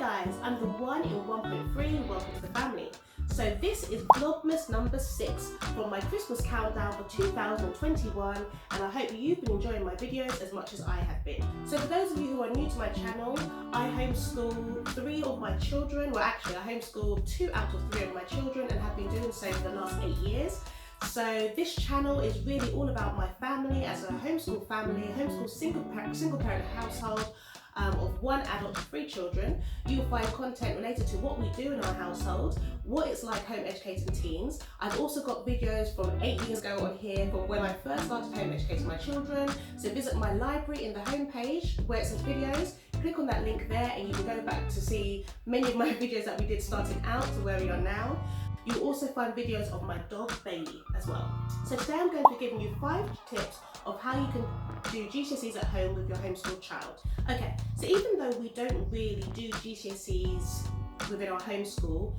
guys, I'm the 1 in 1.3, welcome to the family. So this is Vlogmas number 6 from my Christmas countdown for 2021, and I hope you've been enjoying my videos as much as I have been. So for those of you who are new to my channel, I homeschool 3 of my children. Well, actually I homeschool 2 out of 3 of my children and have been doing so for the last 8 years. So this channel is really all about my family as a homeschool family, homeschool single parent household of 1 adult to 3 children. You will find content related to what we do in our household, what it's like home educating teens. I've also got videos from 8 years ago on here from when I first started home educating my children. So visit my library in the homepage where it says videos, click on that link there and you can go back to see many of my videos that we did starting out to where we are now. You'll also find videos of my dog Bailey as well. So today I'm going to be giving you 5 tips of how you can do GCSEs at home with your homeschool child. Okay, so even though we don't really do GCSEs within our homeschool,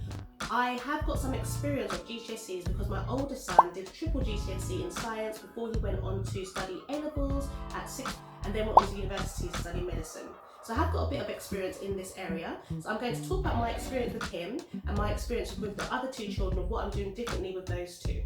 I have got some experience of GCSEs because my older son did triple GCSE in science before he went on to study A-levels at 6 and then went on to university to study medicine. So I have got a bit of experience in this area. So I'm going to talk about my experience with him and my experience with the other 2 children of what I'm doing differently with those 2.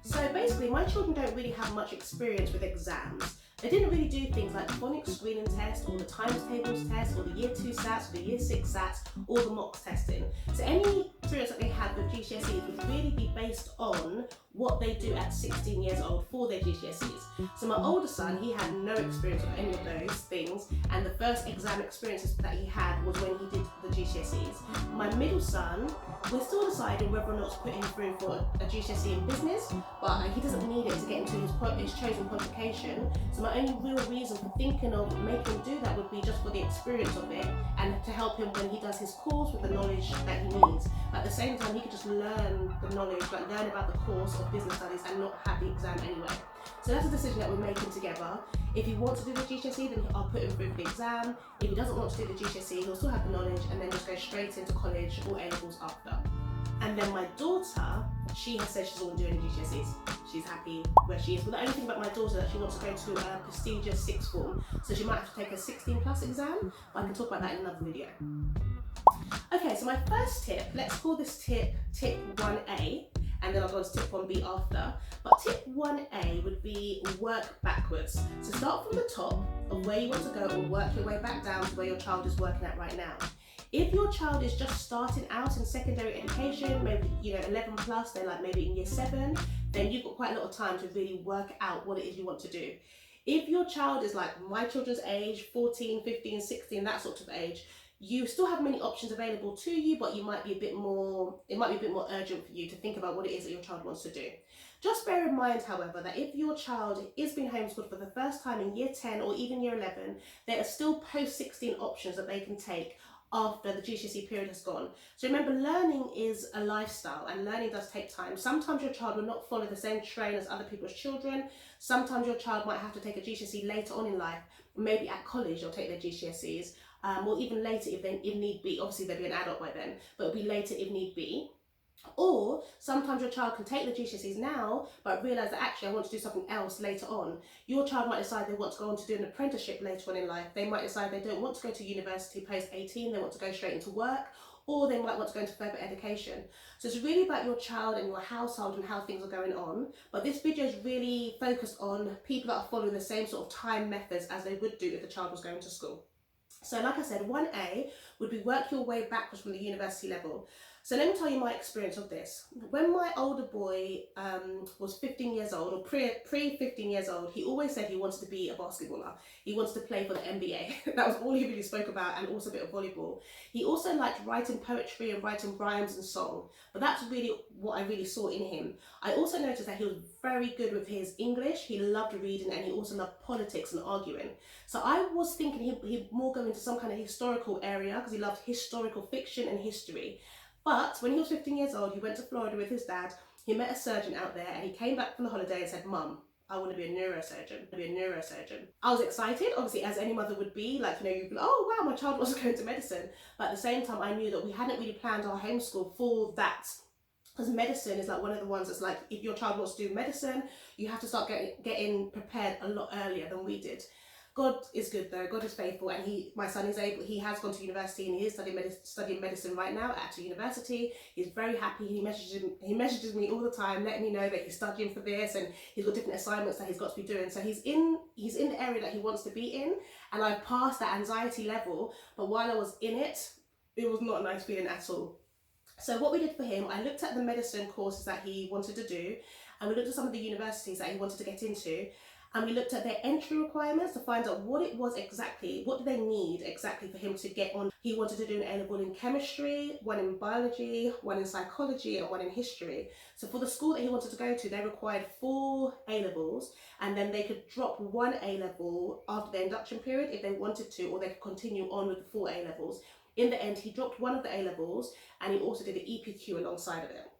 So basically my children don't really have much experience with exams. They didn't really do things like the phonics screening test or the times tables test or the year 2 SATs or the year 6 SATs or the mock testing. So any experience that they have with GCSEs would really be based on what they do at 16 years old for their GCSEs. So my older son, he had no experience with any of those things, and the first exam experiences that he had was when he did the GCSEs. My middle son, we're still deciding whether or not to put him through for a GCSE in business, but he doesn't need it to get into his chosen qualification. So my only real reason for thinking of making him do that would be just for the experience of it and to help him when he does his course with the knowledge that he needs. But at the same time, he could just learn the knowledge, like learn about the course of business studies and not have the exam anyway. So that's a decision that we're making together. If he wants to do the GCSE, then I'll put him through the exam. If he doesn't want to do the GCSE, he'll still have the knowledge and then just go straight into college or A-levels after. And then my daughter, she has said she doesn't want to do any GCSEs. She's happy where she is. But the only thing about my daughter is that she wants to go to a prestigious 6th form. So she might have to take a 16+ exam, but I can talk about that in another video. Okay, so my first tip, let's call this tip 1A, and then I'll go on to tip 1B after. But tip 1A would be work backwards. So start from the top of where you want to go and work your way back down to where your child is working at right now. If your child is just starting out in secondary education, maybe 11+, they're like maybe in year 7, then you've got quite a lot of time to really work out what it is you want to do. If your child is like my children's age, 14, 15, 16, that sort of age, you still have many options available to you, but it might be a bit more urgent for you to think about what it is that your child wants to do. Just bear in mind, however, that if your child is being homeschooled for the first time in year 10 or even year 11, there are still post-16 options that they can take after the GCSE period has gone. So remember, learning is a lifestyle and learning does take time. Sometimes your child will not follow the same train as other people's children. Sometimes your child might have to take a GCSE later on in life. Maybe at college they'll take their GCSEs, or even later if need be. Obviously they'll be an adult by then, but it'll be later if need be. Or sometimes your child can take the GCSEs now, but realise that actually I want to do something else later on. Your child might decide they want to go on to do an apprenticeship later on in life. They might decide they don't want to go to university post 18, they want to go straight into work, or they might want to go into further education. So it's really about your child and your household and how things are going on. But this video is really focused on people that are following the same sort of time methods as they would do if the child was going to school. So like I said, 1A would be work your way backwards from the university level. So let me tell you my experience of this. When my older boy was 15 years old, or pre-15 years old, he always said he wanted to be a basketballer. He wanted to play for the NBA. That was all he really spoke about, and also a bit of volleyball. He also liked writing poetry and writing rhymes and song, but that's really what I really saw in him. I also noticed that he was very good with his English. He loved reading and he also loved politics and arguing. So I was thinking he'd more go into some kind of historical area because he loved historical fiction and history. But when he was 15 years old, he went to Florida with his dad. He met a surgeon out there and he came back from the holiday and said, "Mum, I want to be a neurosurgeon." I was excited, obviously, as any mother would be, like, you'd be like, oh wow, my child wants to go into medicine. But at the same time, I knew that we hadn't really planned our homeschool for that. Because medicine is like one of the ones that's like, if your child wants to do medicine, you have to start getting prepared a lot earlier than we did. God is good though. God is faithful, and my son is able. He has gone to university and he is studying medicine right now at a university. He's very happy. He messages me all the time, letting me know that he's studying for this and he's got different assignments that he's got to be doing. So he's in the area that he wants to be in, and I've passed that anxiety level. But while I was in it, it was not a nice feeling at all. So what we did for him, I looked at the medicine courses that he wanted to do, and we looked at some of the universities that he wanted to get into. And we looked at their entry requirements to find out what it was exactly, what do they need exactly for him to get on. He wanted to do an A-level in chemistry, one in biology, one in psychology, and one in history. So for the school that he wanted to go to, they required 4 A-levels, and then they could drop 1 A-level after the induction period if they wanted to, or they could continue on with the 4 A-levels. In the end, he dropped 1 of the A-levels, and he also did the EPQ alongside of it.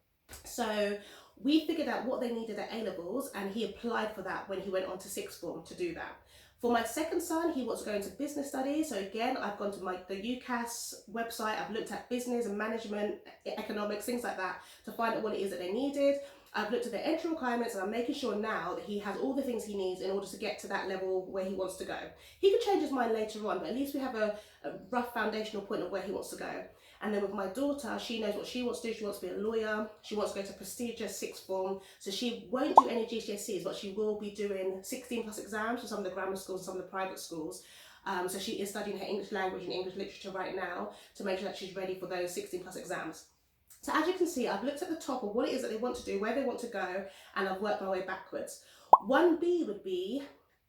So we figured out what they needed at A-levels, and he applied for that when he went on to sixth form to do that. For my second son, he wants to go into business studies. So again, I've gone to the UCAS website. I've looked at business and management, economics, things like that, to find out what it is that they needed. I've looked at their entry requirements, and I'm making sure now that he has all the things he needs in order to get to that level where he wants to go. He could change his mind later on, but at least we have a rough foundational point of where he wants to go. And then with my daughter, she knows what she wants to do. She wants to be a lawyer. She wants to go to prestigious sixth form. So she won't do any GCSEs, but she will be doing 16 plus exams for some of the grammar schools and some of the private schools. So she is studying her English language and English literature right now to make sure that she's ready for those 16 plus exams. So as you can see, I've looked at the top of what it is that they want to do, where they want to go, and I've worked my way backwards. 1B would be,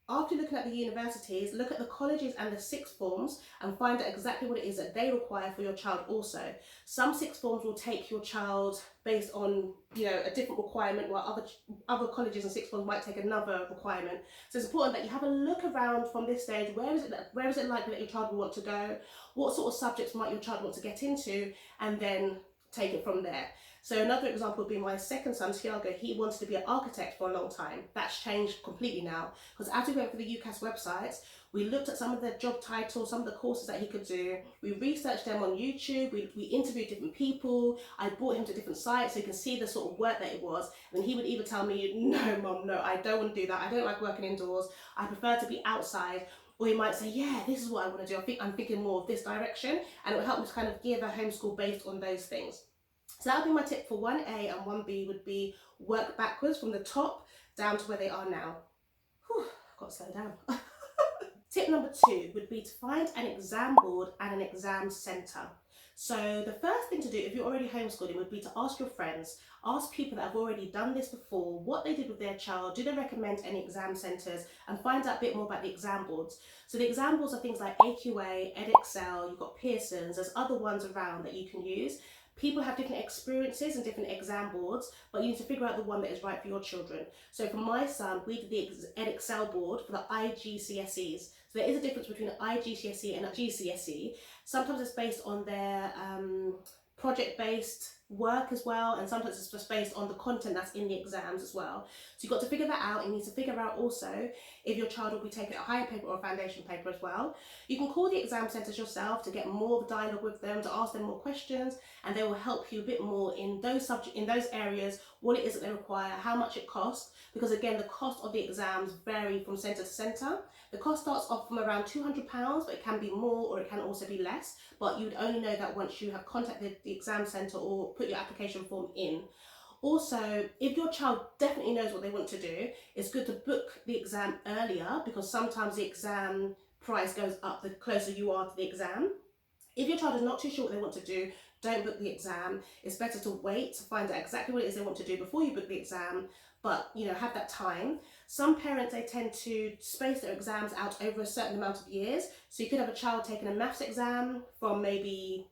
after looking at the universities, look at the colleges and the sixth forms and find out exactly what it is that they require for your child also. Some sixth forms will take your child based on, a different requirement, while other colleges and sixth forms might take another requirement. So it's important that you have a look around from this stage. Where is it likely that your child will want to go? What sort of subjects might your child want to get into? And then take it from there. So another example would be my second son, Tiago. He wanted to be an architect for a long time. That's changed completely now, because as we went for the UCAS websites, we looked at some of the job titles, some of the courses that he could do. We researched them on YouTube. We interviewed different people. I brought him to different sites so you can see the sort of work that it was. And he would either tell me, no, Mom, no, I don't want to do that. I don't like working indoors. I prefer to be outside. Or he might say, yeah, this is what I want to do. I'm thinking more of this direction. And it will help me to kind of gear the homeschool based on those things. So that would be my tip for 1A, and 1B would be work backwards from the top down to where they are now. Whew, I've got to slow down. Tip number 2 would be to find an exam board and an exam centre. So the first thing to do if you're already homeschooling would be to ask your friends, ask people that have already done this before, what they did with their child, do they recommend any exam centres, and find out a bit more about the exam boards. So the exam boards are things like AQA, EdXL, you've got Pearson's, there's other ones around that you can use. People have different experiences and different exam boards, but you need to figure out the one that is right for your children. So for my son, we did the EdXL board for the IGCSEs. So there is a difference between an IGCSE and a GCSE. Sometimes it's based on their project-based work as well, and sometimes it's just based on the content that's in the exams as well. So you've got to figure that out. You need to figure out also if your child will be taking a higher paper or a foundation paper as well. You can call the exam centres yourself to get more of a dialogue with them, to ask them more questions, and they will help you a bit more in those areas, what it is that they require, how much it costs, because again, the cost of the exams vary from centre to centre. The cost starts off from around £200, but it can be more or it can also be less, but you would only know that once you have contacted the exam centre or put your application form in. Also, if your child definitely knows what they want to do, it's good to book the exam earlier, because sometimes the exam price goes up the closer you are to the exam. If your child is not too sure what they want to do, don't book the exam. It's better to wait to find out exactly what it is they want to do before you book the exam, but have that time. Some parents, they tend to space their exams out over a certain amount of years. So you could have a child taking a maths exam from maybe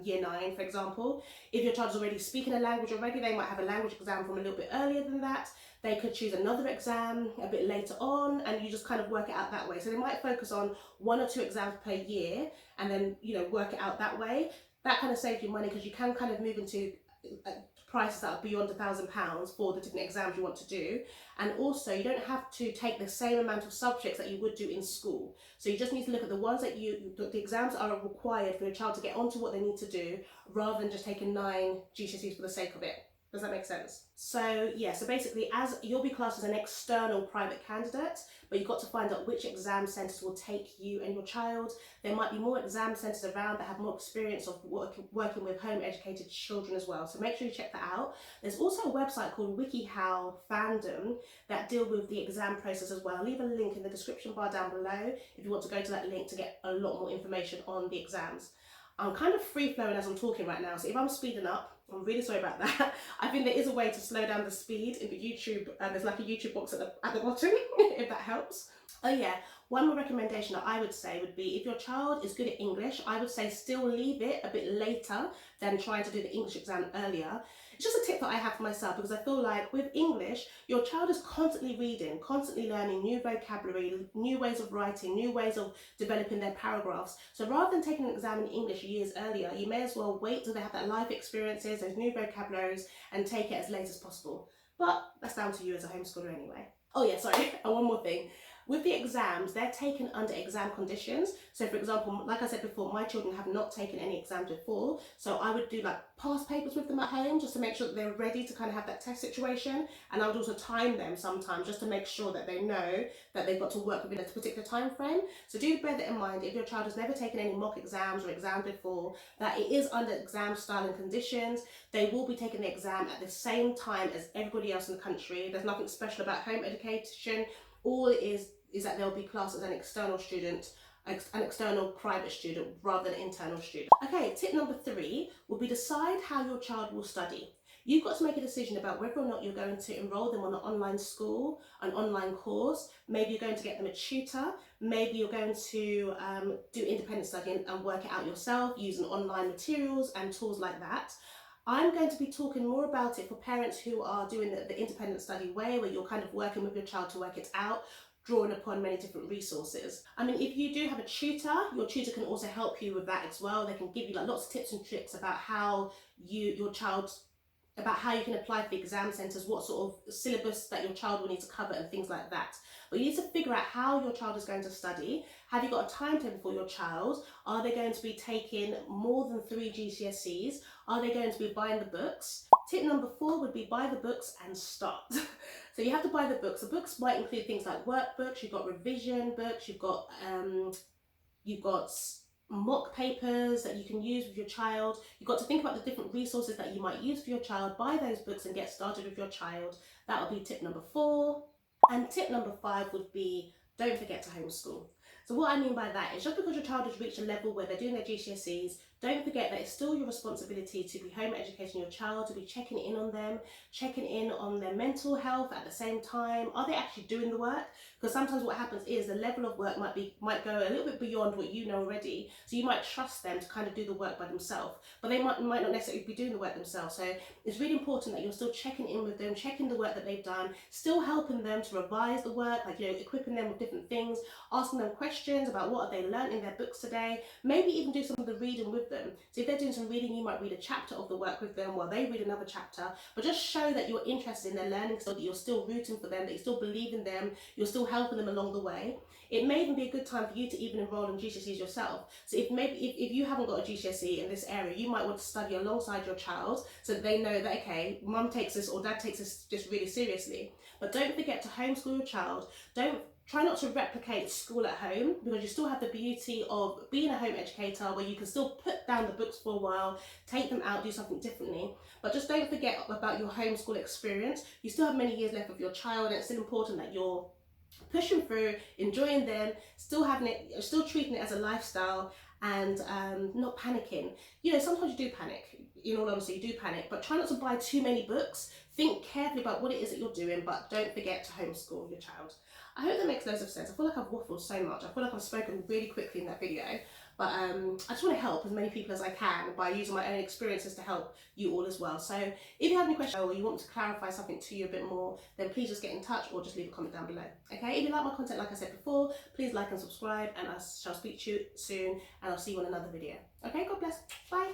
year 9, for example. If your child is already speaking a language already, they might have a language exam from a little bit earlier than that. They could choose another exam a bit later on, and you just kind of work it out that way. So they might focus on 1 or 2 exams per year and then work it out that way. That kind of saves you money, because you can kind of move into prices that are beyond £1,000 for the different exams you want to do. And also, you don't have to take the same amount of subjects that you would do in school. So you just need to look at the ones that the exams are required for your child to get onto what they need to do, rather than just taking 9 GCSEs for the sake of it. Does that make sense? So yeah, so basically as you'll be classed as an external private candidate, but you've got to find out which exam centres will take you and your child. There might be more exam centres around that have more experience of working with home educated children as well. So make sure you check that out. There's also a website called WikiHow Fandom that deal with the exam process as well. I'll leave a link in the description bar down below if you want to go to that link to get a lot more information on the exams. I'm kind of free flowing as I'm talking right now, so if I'm speeding up, I'm really sorry about that. I think there is a way to slow down the speed in the YouTube, and there's like a YouTube box at the bottom, if that helps. Oh yeah, one more recommendation that I would say would be if your child is good at English, I would say still leave it a bit later than trying to do the English exam earlier. It's just a tip that I have for myself because I feel like with English, your child is constantly reading, constantly learning new vocabulary, new ways of writing, new ways of developing their paragraphs. So rather than taking an exam in English years earlier, you may as well wait till they have that life experiences, those new vocabularies, and take it as late as possible. But that's down to you as a homeschooler anyway. Oh yeah, sorry, and one more thing. With the exams, they're taken under exam conditions. So for example, like I said before, my children have not taken any exams before. So I would do like past papers with them at home just to make sure that they're ready to kind of have that test situation. And I would also time them sometimes just to make sure that they know that they've got to work within a particular time frame. So do bear that in mind if your child has never taken any mock exams or exams before, that it is under exam style and conditions. They will be taking the exam at the same time as everybody else in the country. There's nothing special about home education. All it is that they'll be classed as an external student, an external private student rather than an internal student. Okay, tip number 3 will be decide how your child will study. You've got to make a decision about whether or not you're going to enroll them on an online school, an online course. Maybe you're going to get them a tutor. Maybe you're going to do independent study and work it out yourself using online materials and tools like that. I'm going to be talking more about it for parents who are doing the independent study way, where you're kind of working with your child to work it out, drawing upon many different resources. I mean, if you do have a tutor, your tutor can also help you with that as well. They can give you like lots of tips and tricks about how about how you can apply for the exam centres, what sort of syllabus that your child will need to cover and things like that. But you need to figure out how your child is going to study. Have you got a timetable for your child? Are they going to be taking more than 3 GCSEs? Are they going to be buying the books? Tip number 4 would be buy the books and start. So you have to buy the books. The books might include things like workbooks, you've got revision books, you've got mock papers that you can use with your child. You've got to think about the different resources that you might use for your child. Buy those books and get started with your child. That would be tip number 4. And tip number 5 would be don't forget to homeschool. So what I mean by that is just because your child has reached a level where they're doing their GCSEs, don't forget that it's still your responsibility to be home educating your child, to be checking in on them, checking in on their mental health at the same time. Are they actually doing the work? Because sometimes what happens is the level of work might go a little bit beyond what you know already. So you might trust them to kind of do the work by themselves, but they might not necessarily be doing the work themselves. So it's really important that you're still checking in with them, checking the work that they've done, still helping them to revise the work, like, you know, equipping them with different things, asking them questions about what have they learned in their books today, maybe even do some of the reading with them. So if they're doing some reading, you might read a chapter of the work with them while they read another chapter, but just show that you're interested in their learning, so that you're still rooting for them, that you still believe in them, you're still helping them along the way. It may even be a good time for you to even enroll in GCSEs yourself. So if you haven't got a GCSE in this area, you might want to study alongside your child so that they know that, okay, mum takes this or dad takes this just really seriously. But don't forget to homeschool your child. Try not to replicate school at home, because you still have the beauty of being a home educator where you can still put down the books for a while, take them out, do something differently. But just don't forget about your homeschool experience. You still have many years left with your child, and it's still important that you're pushing through, enjoying them, still treating it as a lifestyle, and not panicking. You know, sometimes you do panic. In all honesty, you do panic, but try not to buy too many books. Think carefully about what it is that you're doing, but don't forget to homeschool your child. I hope that makes loads of sense. I feel like I've waffled so much. I feel like I've spoken really quickly in that video, but I just want to help as many people as I can by using my own experiences to help you all as well. So if you have any questions or you want to clarify something to you a bit more, then please just get in touch or just leave a comment down below. Okay, if you like my content, like I said before, please like and subscribe, and I shall speak to you soon, and I'll see you on another video. Okay, God bless. Bye.